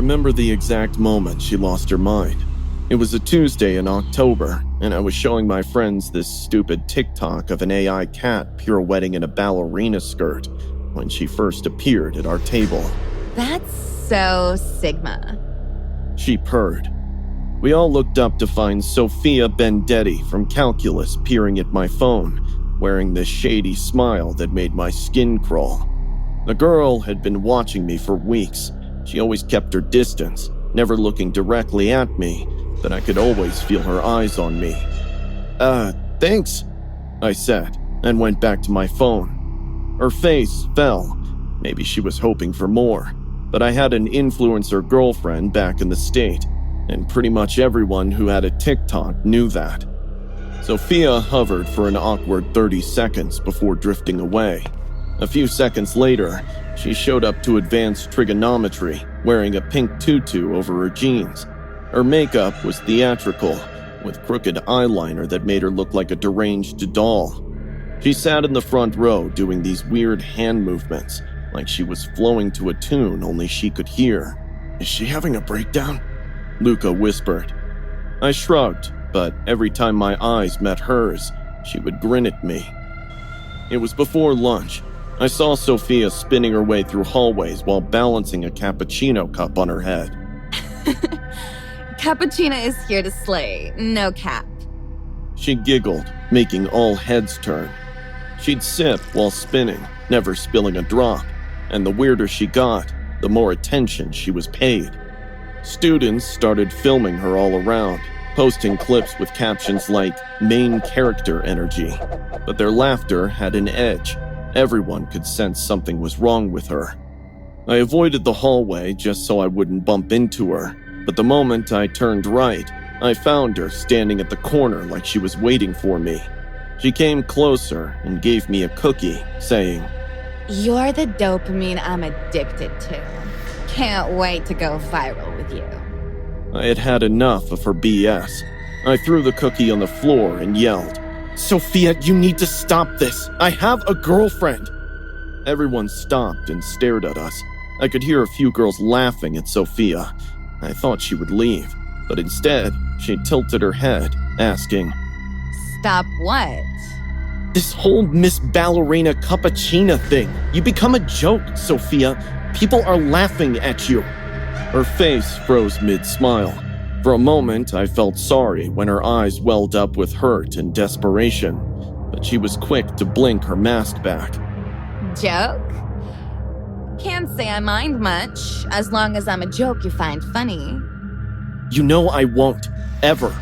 remember the exact moment she lost her mind. It was a Tuesday in October, and I was showing my friends this stupid TikTok of an AI cat pirouetting in a ballerina skirt when she first appeared at our table. That's so Sigma. She purred. We all looked up to find Sophia Bendetti from Calculus peering at my phone, wearing this shady smile that made my skin crawl. The girl had been watching me for weeks. She always kept her distance, never looking directly at me, but I could always feel her eyes on me. Thanks, I said, and went back to my phone. Her face fell. Maybe she was hoping for more, but I had an influencer girlfriend back in the state, and pretty much everyone who had a TikTok knew that. Sophia hovered for an awkward 30 seconds before drifting away. A few seconds later, she showed up to advanced trigonometry, wearing a pink tutu over her jeans. Her makeup was theatrical, with crooked eyeliner that made her look like a deranged doll. She sat in the front row doing these weird hand movements, like she was flowing to a tune only she could hear. "Is she having a breakdown?" Luca whispered. I shrugged, but every time my eyes met hers, she would grin at me. It was before lunch. I saw Sophia spinning her way through hallways while balancing a cappuccino cup on her head. Cappuccino is here to slay, no cap. She giggled, making all heads turn. She'd sip while spinning, never spilling a drop, and the weirder she got, the more attention she was paid. Students started filming her all around, posting clips with captions like "main character energy," but their laughter had an edge. Everyone could sense something was wrong with her. I avoided the hallway just so I wouldn't bump into her, but the moment I turned right, I found her standing at the corner like she was waiting for me. She came closer and gave me a cookie, saying, "You're the dopamine I'm addicted to. Can't wait to go viral with you." I had had enough of her BS. I threw the cookie on the floor and yelled, "Sophia, you need to stop this. I have a girlfriend." Everyone stopped and stared at us. I could hear a few girls laughing at Sophia. I thought she would leave, but instead, she tilted her head, asking, "Stop what?" "This whole Miss Ballerina Cappuccina thing. You become a joke, Sophia. People are laughing at you." Her face froze mid-smile. For a moment, I felt sorry when her eyes welled up with hurt and desperation, but she was quick to blink her mask back. Joke? Can't say I mind much, as long as I'm a joke you find funny. "You know I won't, ever."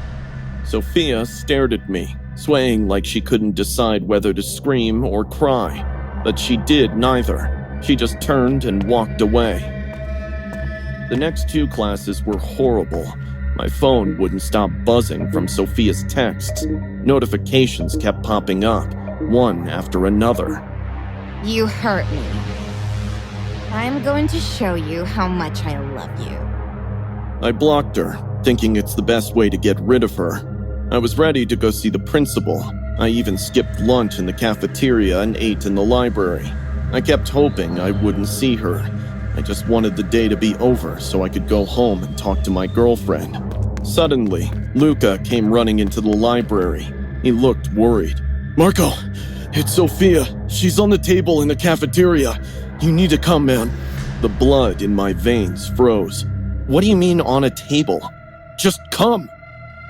Sophia stared at me, swaying like she couldn't decide whether to scream or cry, but she did neither. She just turned and walked away. The next 2 classes were horrible. My phone wouldn't stop buzzing from Sophia's texts. Notifications kept popping up, one after another. You hurt me. I'm going to show you how much I love you. I blocked her, thinking it's the best way to get rid of her. I was ready to go see the principal. I even skipped lunch in the cafeteria and ate in the library. I kept hoping I wouldn't see her. I just wanted the day to be over so I could go home and talk to my girlfriend. Suddenly, Luca came running into the library. He looked worried. "Marco, it's Sophia. She's on the table in the cafeteria. You need to come, man." The blood in my veins froze. "What do you mean on a table? Just come."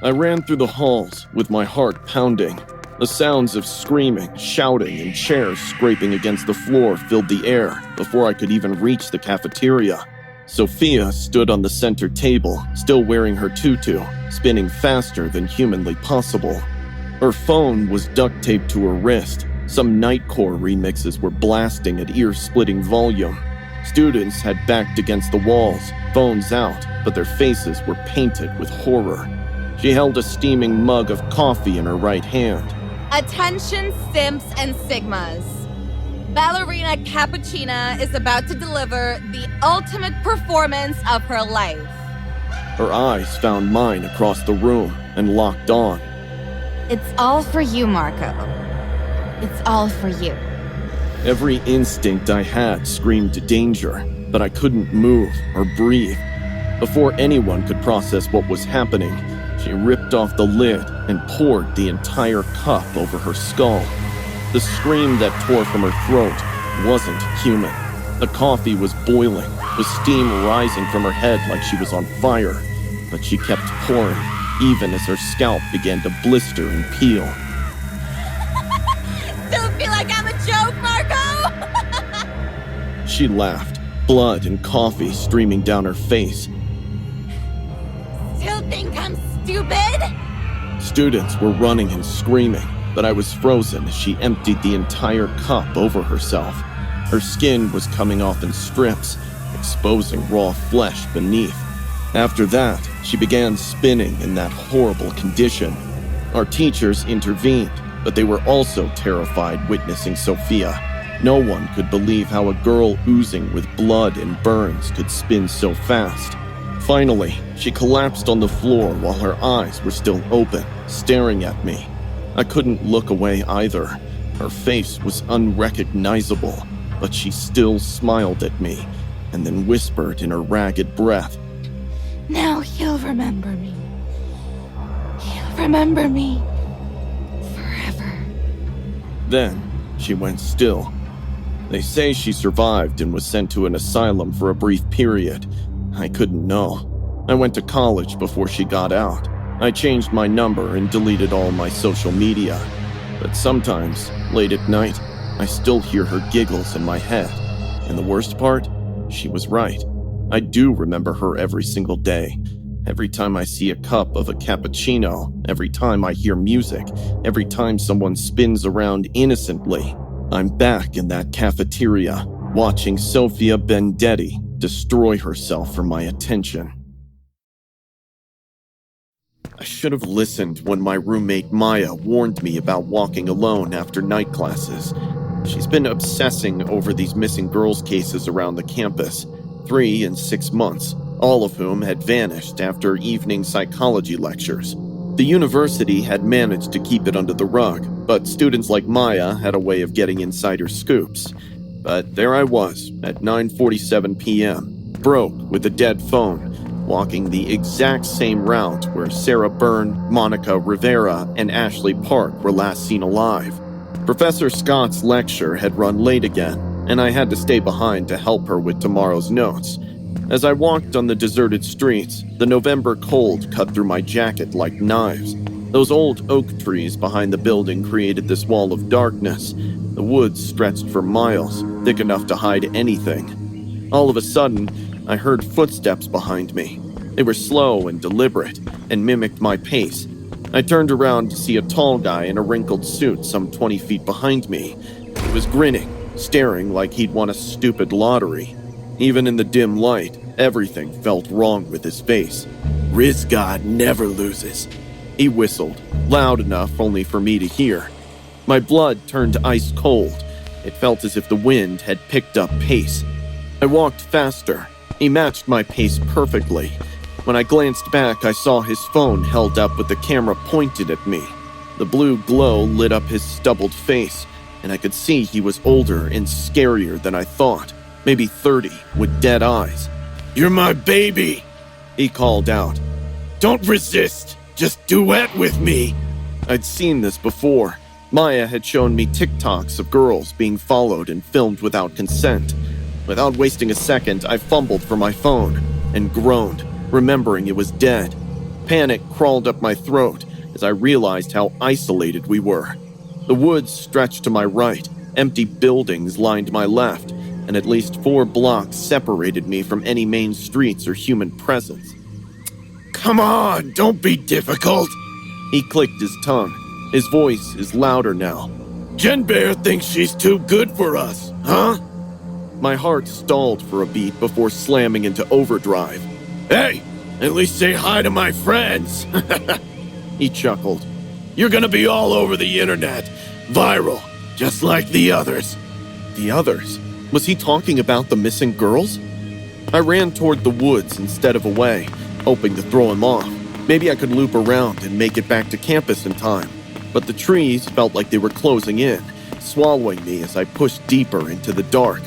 I ran through the halls with my heart pounding. The sounds of screaming, shouting, and chairs scraping against the floor filled the air before I could even reach the cafeteria. Sophia stood on the center table, still wearing her tutu, spinning faster than humanly possible. Her phone was duct taped to her wrist. Some Nightcore remixes were blasting at ear-splitting volume. Students had backed against the walls, phones out, but their faces were painted with horror. She held a steaming mug of coffee in her right hand. Attention, Simps and Sigmas. Ballerina Cappuccina is about to deliver the ultimate performance of her life. Her eyes found mine across the room and locked on. It's all for you, Marco. It's all for you. Every instinct I had screamed danger, but I couldn't move or breathe. Before anyone could process what was happening, she ripped off the lid and poured the entire cup over her skull. The scream that tore from her throat wasn't human. The coffee was boiling, with steam rising from her head like she was on fire, but she kept pouring, even as her scalp began to blister and peel. Don't feel like I'm a joke, Marco! She laughed, blood and coffee streaming down her face. Still think I'm stupid? Students were running and screaming, but I was frozen as she emptied the entire cup over herself. Her skin was coming off in strips, exposing raw flesh beneath. After that, she began spinning in that horrible condition. Our teachers intervened, but they were also terrified witnessing Sophia. No one could believe how a girl oozing with blood and burns could spin so fast. Finally, she collapsed on the floor while her eyes were still open, staring at me. I couldn't look away either. Her face was unrecognizable, but she still smiled at me and then whispered in her ragged breath, Now he'll remember me. He'll remember me forever. Then she went still. They say she survived and was sent to an asylum for a brief period. I couldn't know. I went to college before she got out. I changed my number and deleted all my social media. But sometimes, late at night, I still hear her giggles in my head. And the worst part? She was right. I do remember her every single day. Every time I see a cup of a cappuccino, every time I hear music, every time someone spins around innocently, I'm back in that cafeteria, watching Sophia Bendetti destroy herself for my attention. I should have listened when my roommate Maya warned me about walking alone after night classes. She's been obsessing over these missing girls cases around the campus, 3 and 6 months, all of whom had vanished after evening psychology lectures. The university had managed to keep it under the rug, but students like Maya had a way of getting insider scoops. But there I was, at 9:47 p.m., broke with a dead phone, walking the exact same route where Sarah Byrne, Monica Rivera, and Ashley Park were last seen alive. Professor Scott's lecture had run late again, and I had to stay behind to help her with tomorrow's notes. As I walked on the deserted streets, the November cold cut through my jacket like knives. Those old oak trees behind the building created this wall of darkness. The woods stretched for miles, thick enough to hide anything. All of a sudden, I heard footsteps behind me. They were slow and deliberate, and mimicked my pace. I turned around to see a tall guy in a wrinkled suit some 20 feet behind me. He was grinning, staring like he'd won a stupid lottery. Even in the dim light, everything felt wrong with his face. "Riz God never loses," he whistled, loud enough only for me to hear. My blood turned ice cold. It felt as if the wind had picked up pace. I walked faster. He matched my pace perfectly. When I glanced back, I saw his phone held up with the camera pointed at me. The blue glow lit up his stubbled face, and I could see he was older and scarier than I thought. Maybe 30, with dead eyes. "You're my baby," he called out. "Don't resist. Just duet with me." I'd seen this before. Maya had shown me TikToks of girls being followed and filmed without consent. Without wasting a second, I fumbled for my phone and groaned, remembering it was dead. Panic crawled up my throat as I realized how isolated we were. The woods stretched to my right, empty buildings lined my left, and at least 4 blocks separated me from any main streets or human presence. "Come on, don't be difficult," he clicked his tongue. His voice is louder now. "Jen Bear thinks she's too good for us, huh?" My heart stalled for a beat before slamming into overdrive. "Hey, at least say hi to my friends," he chuckled. "You're gonna be all over the internet, viral, just like the others." The others? Was he talking about the missing girls? I ran toward the woods instead of away, hoping to throw him off. Maybe I could loop around and make it back to campus in time. But the trees felt like they were closing in, swallowing me as I pushed deeper into the dark.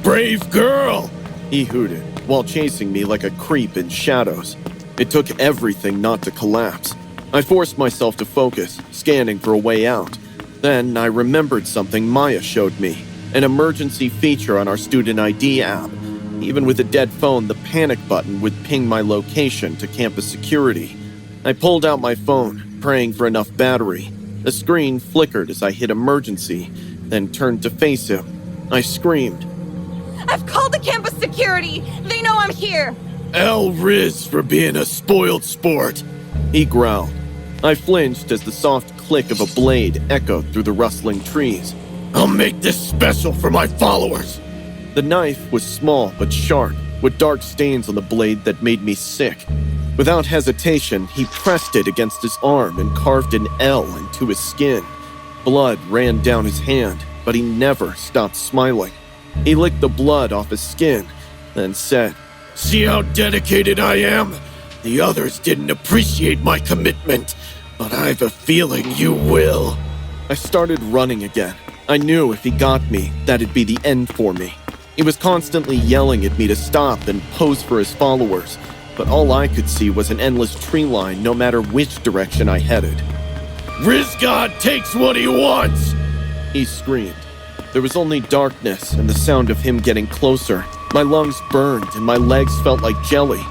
"Brave girl!" he hooted. while chasing me like a creep in shadows. It took everything not to collapse. I forced myself to focus, scanning for a way out. Then I remembered something Maya showed me, an emergency feature on our student ID app. Even with a dead phone, the panic button would ping my location to campus security. I pulled out my phone, praying for enough battery. The screen flickered as I hit emergency, then turned to face him. I screamed. I've called the campus security. They know I'm here. "El Riz for being a spoiled sport," he growled. I flinched as the soft click of a blade echoed through the rustling trees. "I'll make this special for my followers." The knife was small but sharp, with dark stains on the blade that made me sick. Without hesitation, he pressed it against his arm and carved an L into his skin. Blood ran down his hand, but he never stopped smiling. He licked the blood off his skin, then said, "See how dedicated I am? The others didn't appreciate my commitment, but I've a feeling you will." I started running again. I knew if he got me, that'd be the end for me. He was constantly yelling at me to stop and pose for his followers, but all I could see was an endless tree line no matter which direction I headed. "Rizgod takes what he wants!" he screamed. There was only darkness and the sound of him getting closer. My lungs burned and my legs felt like jelly.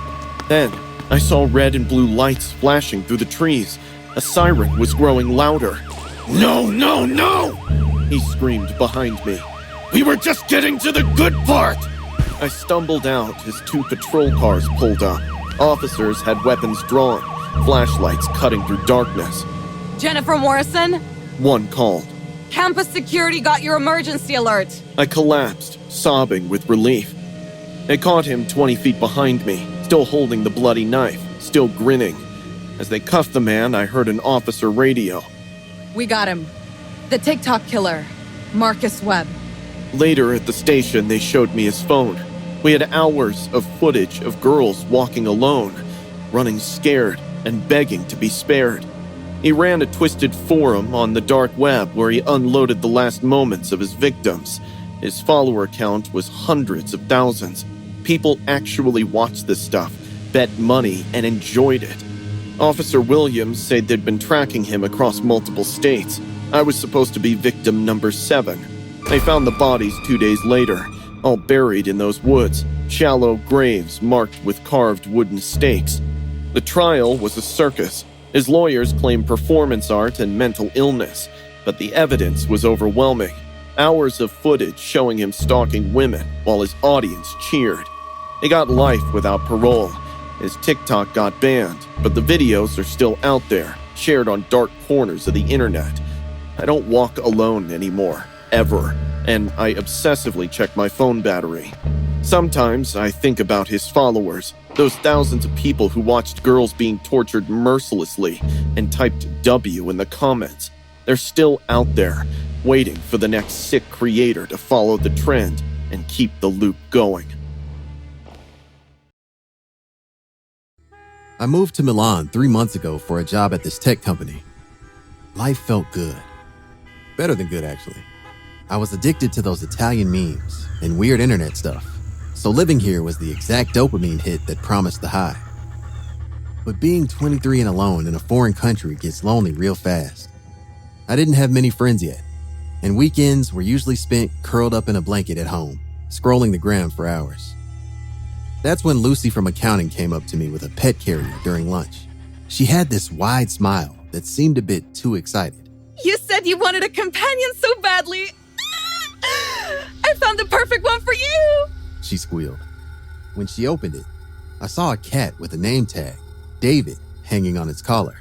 Then, I saw red and blue lights flashing through the trees. A siren was growing louder. "No, no, no!" he screamed behind me. "We were just getting to the good part!" I stumbled out as two patrol cars pulled up. Officers had weapons drawn, flashlights cutting through darkness. Jennifer Morrison? One called. Campus security got your emergency alert. I collapsed, sobbing with relief. They caught him 20 feet behind me, still holding the bloody knife, still grinning. As they cuffed the man, I heard an officer radio. We got him. The TikTok killer, Marcus Webb. Later at the station, they showed me his phone. We had hours of footage of girls walking alone, running scared and begging to be spared. He ran a twisted forum on the dark web where he unloaded the last moments of his victims. His follower count was hundreds of thousands. People actually watched this stuff, bet money, and enjoyed it. Officer Williams said they'd been tracking him across multiple states. I was supposed to be victim number 7. They found the bodies 2 days later, all buried in those woods, shallow graves marked with carved wooden stakes. The trial was a circus. His lawyers claimed performance art and mental illness, but the evidence was overwhelming. Hours of footage showing him stalking women while his audience cheered. He got life without parole. His TikTok got banned, but the videos are still out there, shared on dark corners of the internet. I don't walk alone anymore, ever, and I obsessively check my phone battery. Sometimes I think about his followers, those thousands of people who watched girls being tortured mercilessly and typed W in the comments. They're still out there, waiting for the next sick creator to follow the trend and keep the loop going. I moved to Milan 3 months ago for a job at this tech company. Life felt good. Better than good, actually. I was addicted to those Italian memes and weird internet stuff, so living here was the exact dopamine hit that promised the high. But being 23 and alone in a foreign country gets lonely real fast. I didn't have many friends yet, and weekends were usually spent curled up in a blanket at home, scrolling the gram for hours. That's when Lucy from accounting came up to me with a pet carrier during lunch. She had this wide smile that seemed a bit too excited. You said you wanted a companion so badly. I found the perfect one for you, she squealed. When she opened it, I saw a cat with a name tag, David, hanging on its collar.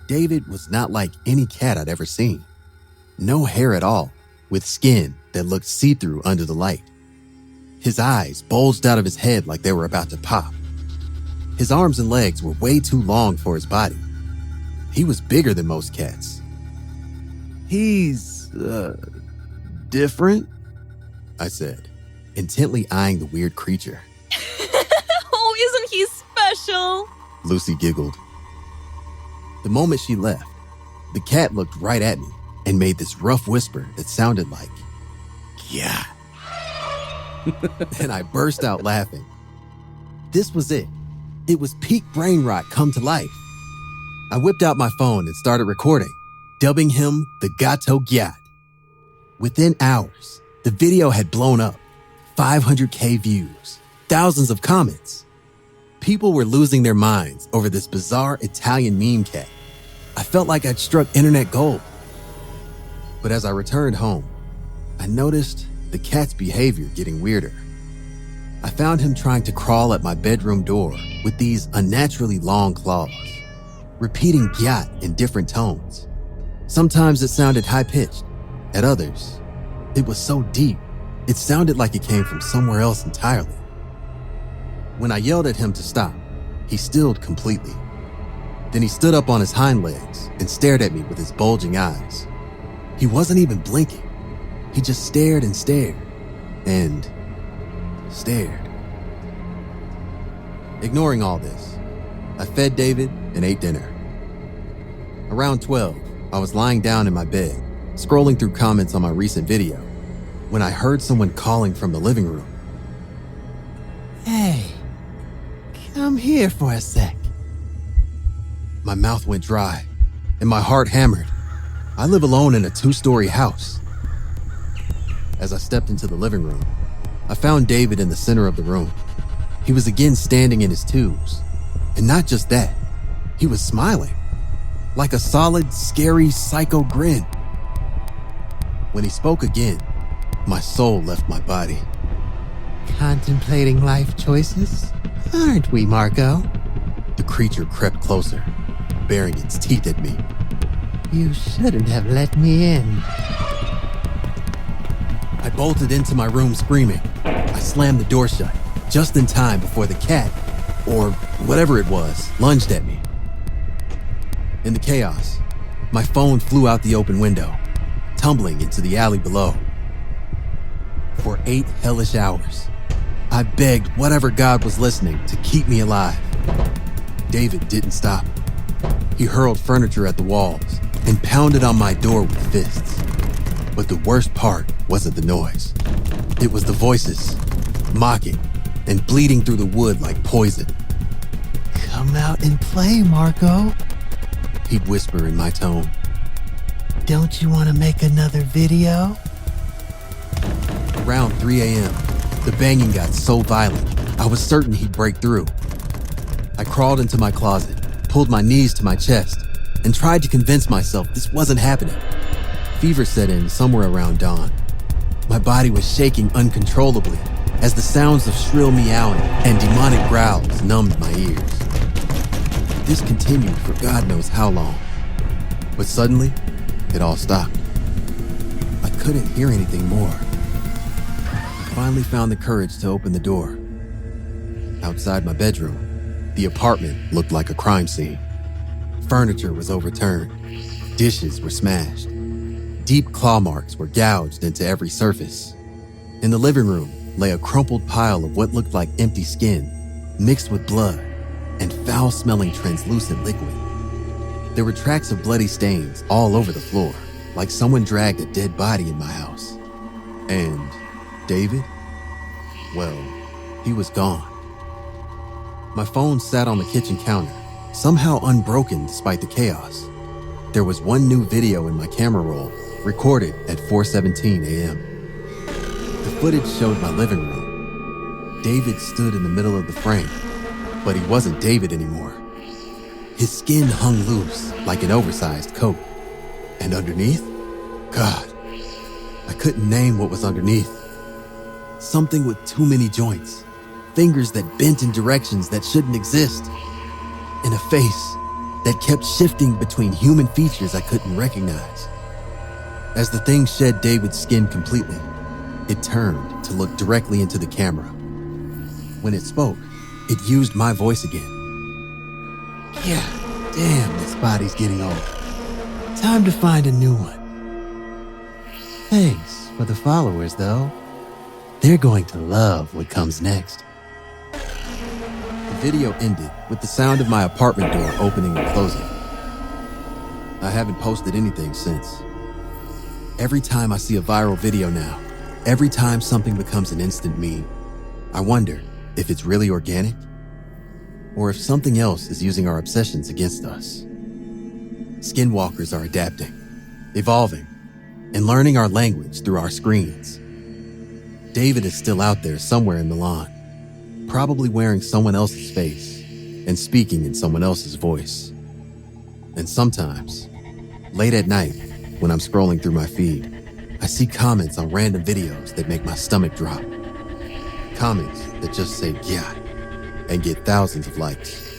David was not like any cat I'd ever seen. No hair at all, with skin that looked see-through under the light. His eyes bulged out of his head like they were about to pop. His arms and legs were way too long for his body. He was bigger than most cats. He's, different, I said, intently eyeing the weird creature. Oh, isn't he special? Lucy giggled. The moment she left, the cat looked right at me and made this rough whisper that sounded like, "Yeah." And I burst out laughing. This was it. It was peak brain rot come to life. I whipped out my phone and started recording, dubbing him the Gato Gyat. Within hours, the video had blown up. 500K views, thousands of comments. People were losing their minds over this bizarre Italian meme cat. I felt like I'd struck internet gold. But as I returned home, I noticed the cat's behavior getting weirder. I found him trying to crawl at my bedroom door with these unnaturally long claws, repeating gyat in different tones. Sometimes it sounded high-pitched. At others, it was so deep, it sounded like it came from somewhere else entirely. When I yelled at him to stop, he stilled completely. Then he stood up on his hind legs and stared at me with his bulging eyes. He wasn't even blinking. He just stared and stared and stared. Ignoring all this, I fed David and ate dinner. Around 12, I was lying down in my bed, scrolling through comments on my recent video, when I heard someone calling from the living room. "Hey, come here for a sec." My mouth went dry and my heart hammered. I live alone in a 2-story house. As I stepped into the living room, I found David in the center of the room. He was again standing in his tubes. And not just that, he was smiling, like a solid, scary, psycho grin. When he spoke again, my soul left my body. "Contemplating life choices, aren't we, Marco?" The creature crept closer, baring its teeth at me. "You shouldn't have let me in." I bolted into my room screaming. I slammed the door shut, just in time before the cat, or whatever it was, lunged at me. In the chaos, my phone flew out the open window, tumbling into the alley below. For 8 hellish hours, I begged whatever God was listening to keep me alive. David didn't stop. He hurled furniture at the walls and pounded on my door with fists. But the worst part wasn't the noise. It was the voices, mocking and bleeding through the wood like poison. "Come out and play, Marco," he'd whisper in my tone. "Don't you want to make another video?" Around 3 a.m., the banging got so violent, I was certain he'd break through. I crawled into my closet, pulled my knees to my chest, and tried to convince myself this wasn't happening. Fever set in somewhere around dawn. My body was shaking uncontrollably as the sounds of shrill meowing and demonic growls numbed my ears. This continued for God knows how long. But suddenly, it all stopped. I couldn't hear anything more. I finally found the courage to open the door. Outside my bedroom, the apartment looked like a crime scene. Furniture was overturned. Dishes were smashed. Deep claw marks were gouged into every surface. In the living room lay a crumpled pile of what looked like empty skin, mixed with blood and foul-smelling translucent liquid. There were tracks of bloody stains all over the floor, like someone dragged a dead body in my house. And David? Well, he was gone. My phone sat on the kitchen counter, somehow unbroken despite the chaos. There was one new video in my camera roll, recorded at 4:17 a.m. The footage showed my living room. David stood in the middle of the frame, but he wasn't David anymore. His skin hung loose like an oversized coat. And underneath? God, I couldn't name what was underneath. Something with too many joints, fingers that bent in directions that shouldn't exist, and a face that kept shifting between human features I couldn't recognize. As the thing shed David's skin completely, it turned to look directly into the camera. When it spoke, it used my voice again. "Yeah, damn, this body's getting old. Time to find a new one. Thanks for the followers, though. They're going to love what comes next." The video ended with the sound of my apartment door opening and closing. I haven't posted anything since. Every time I see a viral video now, Every time something becomes an instant meme, I wonder if it's really organic or if something else is using our obsessions against us. Skinwalkers are adapting, evolving, and learning our language through our screens. David is still out there somewhere in Milan, probably wearing someone else's face and speaking in someone else's voice. And sometimes, late at night, when I'm scrolling through my feed, I see comments on random videos that make my stomach drop. Comments that just say, yeah, and get thousands of likes.